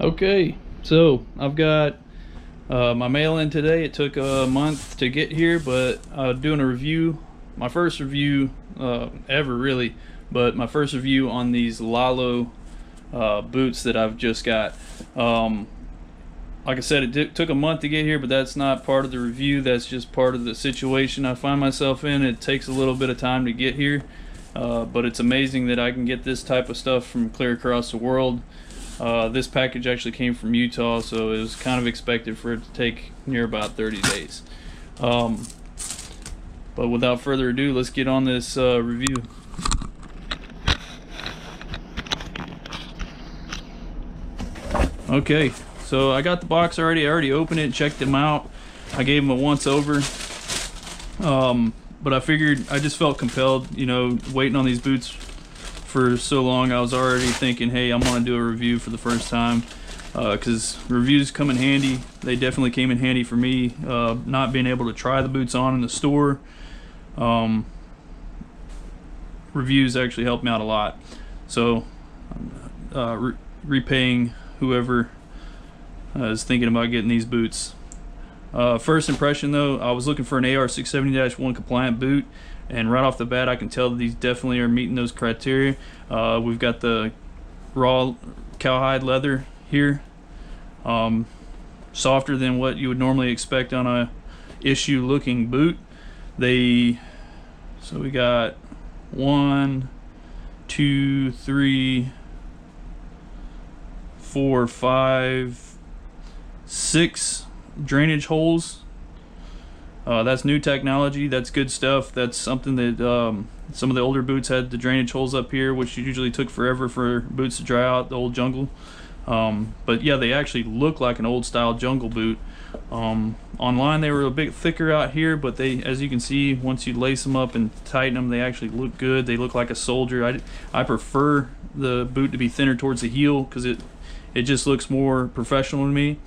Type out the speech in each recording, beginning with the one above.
Okay, so I've got my mail in today. It took a month to get here, but doing a review, my first review ever really, but my first review on these LALO boots that I've just got. Like I said, it took a month to get here, but that's not part of the review. That's just part of the situation I find myself in. It takes a little bit of time to get here, but it's amazing that I can get this type of stuff from clear across the world. This package actually came from Utah, so it was kind of expected for it to take near about 30 days. But without further ado, let's get on this review. Okay, so I got the box already. I already opened it, checked them out. I gave them a once over. But I figured, I just felt compelled, you know, waiting on these boots for so long. I was already thinking, hey, I'm gonna do a review for the first time, because reviews come in handy. They definitely came in handy for me, not being able to try the boots on in the store. Reviews actually helped me out a lot. So repaying whoever is thinking about getting these boots. First impression though, I was looking for an AR 670-1 compliant boot, and right off the bat I can tell that these definitely are meeting those criteria. We've got the raw cowhide leather here, softer than what you would normally expect on a issue looking boot. So we got 1, 2, 3, 4, 5, 6 drainage holes. That's new technology. That's good stuff. That's something that some of the older boots had the drainage holes up here, which usually took forever for boots to dry out, the old jungle. But yeah, they actually look like an old style jungle boot. Online they were a bit thicker out here, but they, as you can see, once you lace them up and tighten them, they actually look good. They look like a soldier. I prefer the boot to be thinner towards the heel because it just looks more professional to me.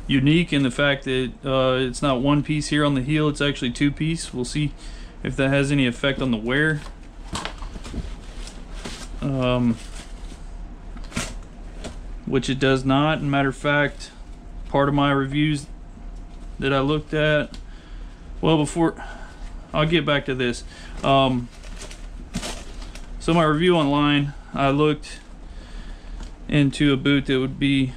Unique in the fact that it's not one piece here on the heel, it's actually two piece. We'll see if that has any effect on the wear. Which it does not. Matter of fact, part of my reviews that I looked at, well, before I'll get back to this, so my review online, I looked into a boot that would be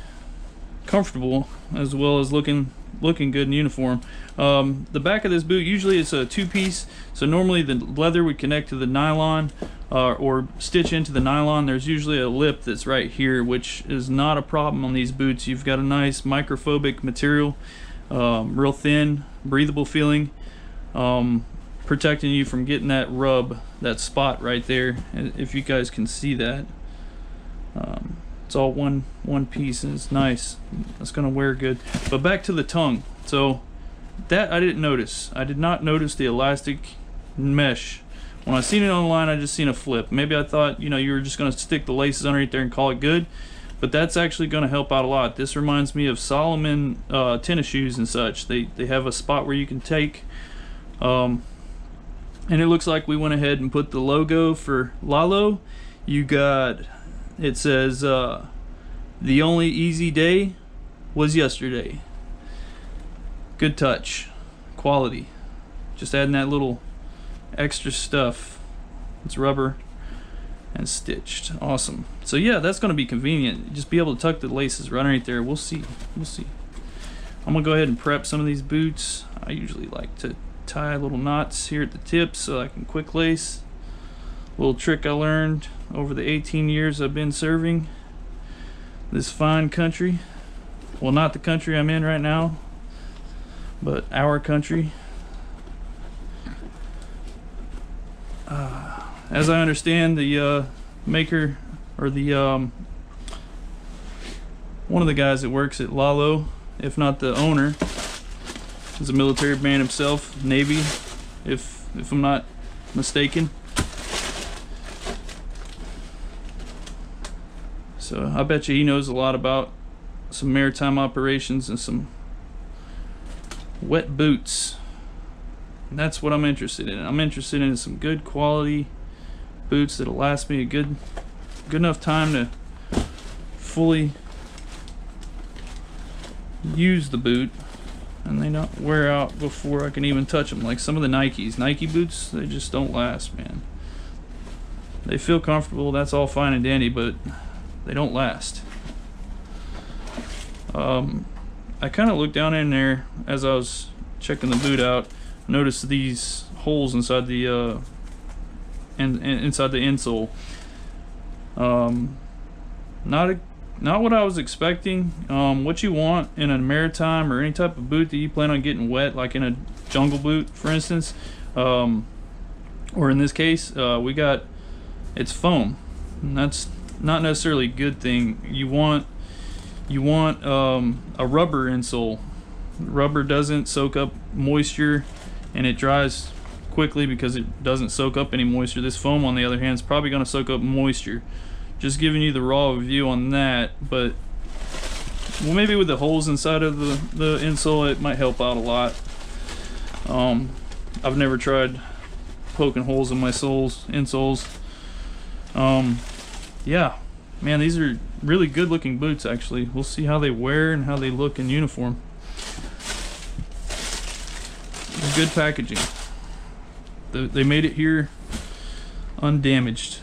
comfortable as well as looking good in uniform. The back of this boot, usually it's a two-piece, so normally the leather would connect to the nylon or stitch into the nylon. There's usually a lip that's right here, which is not a problem on these boots. You've got a nice microphobic material, real thin, breathable feeling, protecting you from getting that rub, that spot right there, if you guys can see that. It's all one piece and it's nice. That's gonna wear good. But back to the tongue. So that I didn't notice. I did not notice the elastic mesh. When I seen it online, I just seen a flip. Maybe I thought, you know, you were just gonna stick the laces underneath there and call it good, but that's actually gonna help out a lot. This reminds me of Solomon tennis shoes and such. They have a spot where you can take, and it looks like we went ahead and put the logo for LALO. You got, it says the only easy day was yesterday. Good touch, quality. Just adding that little extra stuff. It's rubber and stitched. Awesome. So yeah, that's going to be convenient. Just be able to tuck the laces right underneath there. We'll see. I'm gonna go ahead and prep some of these boots. I usually like to tie little knots here at the tips so I can quick lace. Little trick I learned over the 18 years I've been serving this fine country. Well, not the country I'm in right now, but our country. As I understand, the maker, or the one of the guys that works at LALO, if not the owner, is a military man himself, Navy, if I'm not mistaken. So I bet you he knows a lot about some maritime operations and some wet boots. And that's what I'm interested in. I'm interested in some good quality boots that'll last me a good good enough time to fully use the boot, and they not wear out before I can even touch them. Like some of the Nike boots, they just don't last, man. They feel comfortable, that's all fine and dandy, but they don't last. I kind of looked down in there as I was checking the boot out, noticed these holes inside the inside the insole. Not what I was expecting. What you want in a maritime or any type of boot that you plan on getting wet, like in a jungle boot, for instance, or in this case, it's foam, and that's not necessarily a good thing. You want a rubber insole. Rubber doesn't soak up moisture, and it dries quickly because it doesn't soak up any moisture. This foam, on the other hand, is probably going to soak up moisture. Just giving you the raw view on that, but well, maybe with the holes inside of the insole, it might help out a lot. I've never tried poking holes in my insoles. Yeah, man, these are really good looking boots, actually. We'll see how they wear and how they look in uniform. Good packaging. They made it here undamaged.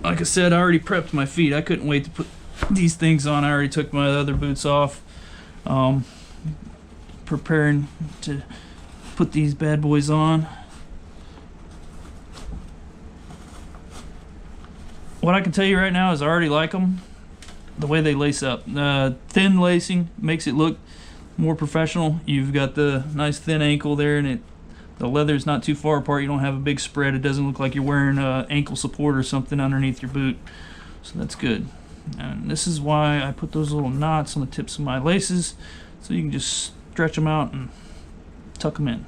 Like I said, I already prepped my feet. I couldn't wait to put these things on. I already took my other boots off. Preparing to put these bad boys on. What I can tell you right now is I already like them. The way they lace up. Thin lacing makes it look more professional. You've got the nice thin ankle there, and the leather's not too far apart. You don't have a big spread. It doesn't look like you're wearing ankle support or something underneath your boot. So that's good. And this is why I put those little knots on the tips of my laces, so you can just stretch them out and tuck them in.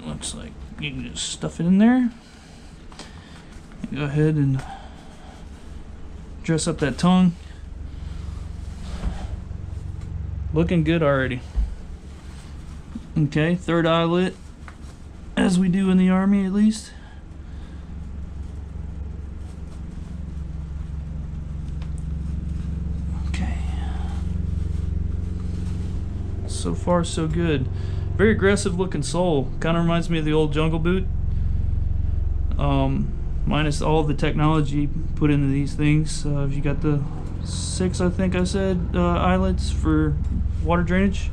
Looks like you can just stuff it in there. Go ahead and dress up that tongue. Looking good already. Okay, third eyelet, as we do in the Army at least. Okay. So far so good. Very aggressive looking sole. Kind of reminds me of the old jungle boot. Minus all the technology put into these things. You got the 6, I think I said, eyelets for water drainage.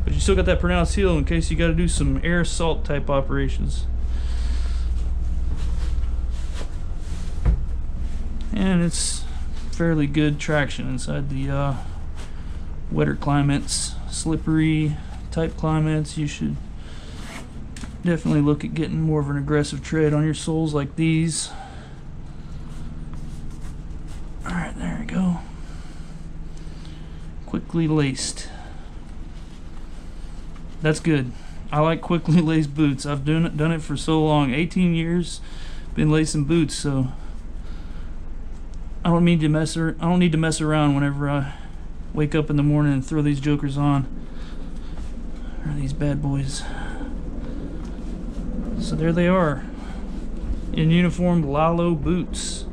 But you still got that pronounced heel in case you got to do some air assault type operations. And it's fairly good traction inside the wetter climates, slippery type climates. You should definitely look at getting more of an aggressive tread on your soles like these. Alright, there we go. Quickly laced. That's good. I like quickly laced boots. I've done it for so long. 18 years been lacing boots, so I don't need to mess around whenever I wake up in the morning and throw these jokers on. Or these bad boys. So there they are. In uniform LALO boots.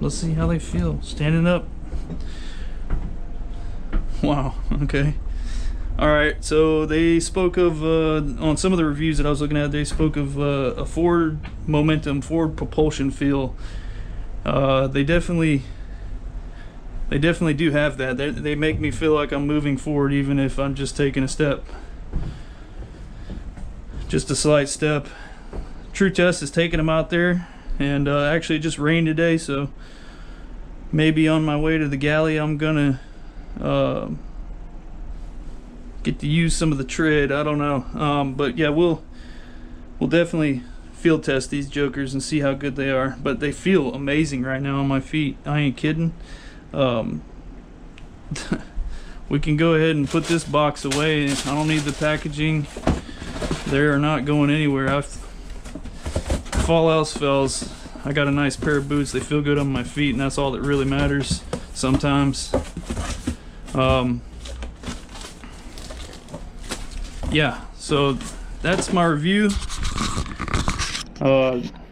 Let's see how they feel. Standing up. Wow, okay. Alright, so they spoke of, on some of the reviews that I was looking at, they spoke of a forward momentum, forward propulsion feel. They definitely do have that. They make me feel like I'm moving forward even if I'm just taking a step. Just a slight step. True Test is taking them out there, and actually it just rained today, so maybe on my way to the galley I'm gonna get to use some of the tread. I don't know, but yeah, we'll definitely field test these jokers and see how good they are. But they feel amazing right now on my feet. I ain't kidding. We can go ahead and put this box away. I don't need the packaging. They are not going anywhere. If all else fails, I got a nice pair of boots. They feel good on my feet, and that's all that really matters sometimes. yeah, so that's my review.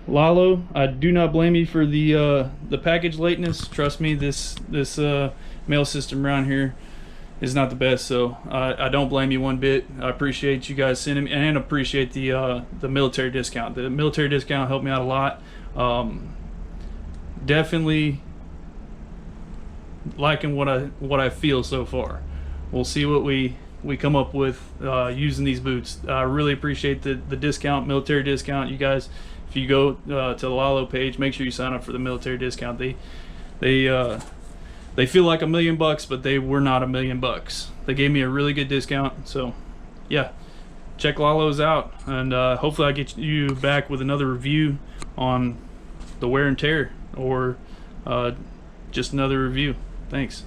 LALO, I do not blame you for the package lateness. Trust me, this mail system around here is not the best, so I don't blame you one bit. I appreciate you guys sending me, and appreciate the military discount. The military discount helped me out a lot. Definitely liking what I feel so far. We'll see what we come up with using these boots. I really appreciate the discount, military discount. You guys, if you go to the LALO page, make sure you sign up for the military discount. They feel like $1 million, but they were not $1 million. They gave me a really good discount. So yeah, check LALO's out, and hopefully I get you back with another review on the wear and tear, or just another review. Thanks.